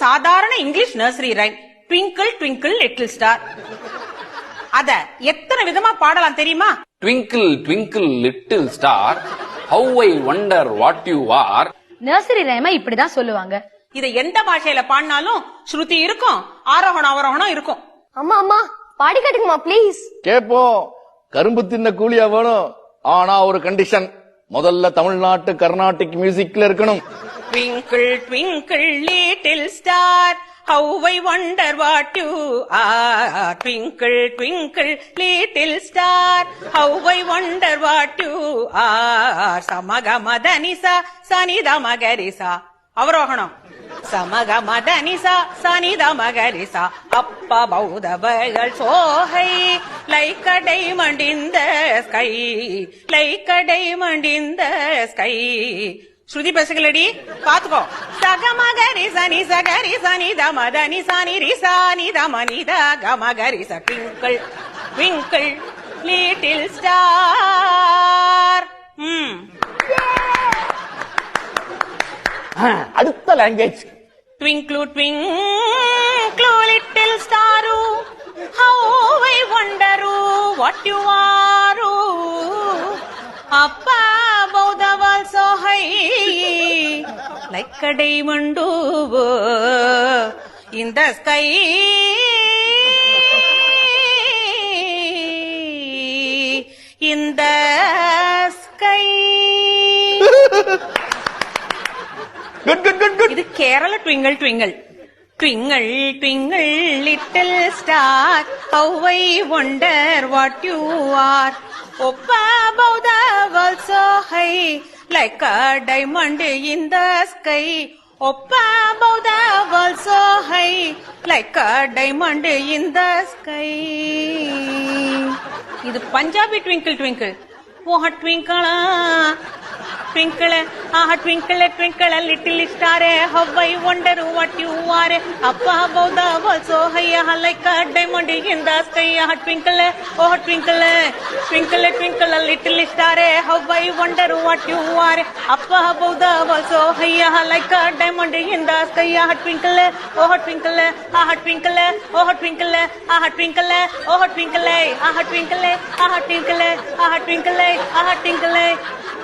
சாதாரண English nursery rhyme, twinkle twinkle little star. அத எத்தனை விதமா பாடலாம் தெரியுமா? Twinkle twinkle little star, how I wonder what you are. Nursery ரைமா இப்படிதான் சொல்லுவாங்க. இத எந்த பாஷையில பாடினாலும் ஸ்ருதி இருக்கும், ஆரோகணம் அவரோகணம் இருக்கும். அம்மா அம்மா பாடி காட்டுங்கம்மா ப்ளீஸ். கேப்போம். கரும்பு தின்ன கூலியா வேணும். ஆனா ஒரு கண்டிஷன், முதல்ல தமிழ்நாட்டு கர்நாடிக் மியூசிக்ல இருக்கணும். Twinkle twinkle little star, how I wonder what you are. Twinkle twinkle little star, how I wonder what you are. Samaga madanisa sanida magarisa. அவரோகணம். சமக மதனிசா சனித மகரிசா. அப்பா பௌதவர்கள் சோகை, like a diamond in the sky, like a diamond in the sky. ஸ்ருதி பேசுகளடி பாத்துக்கோ. சகமகரி சனி சகரி சனி தமதனி சனி ரிசானி தமனித கமகரி ச. Twinkle twinkle little star. அடுத்த language. Twinkle twinkle little star, how I wonder what you are. Up above the world so high, like a diamond in the sky. In the sky. Good. இது Kerala twinkle twinkle. Twinkle twinkle little star, how I wonder what you are. Up above the world so high, like a diamond in the sky. Up above the world so high, like a diamond in the sky. இது Punjabi twinkle twinkle. ஓஹ ட்விங்கிளா twinkle, twinkle, twinkle, little star, how I wonder what you are. Up above the world so high, like a diamond in the sky. Twinkle, oh twinkle, twinkle, twinkle, little star, how I wonder what you are. Up above the world so high, like a diamond in the sky. Twinkle, oh twinkle, twinkle, oh twinkle, twinkle, oh twinkle, twinkle, twinkle, twinkle, twinkle.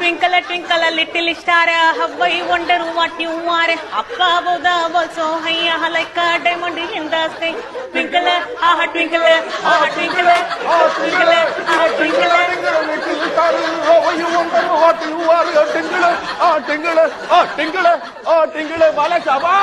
Twinkle, twinkle, little star, how I wonder what you are. Up above the world so high, like a diamond in the sky. Twinkle, twinkle, twinkle, twinkle, twinkle. Little star, how you wonder what you are. Tingle, tingle, tingle, tingle, Bala Shabba.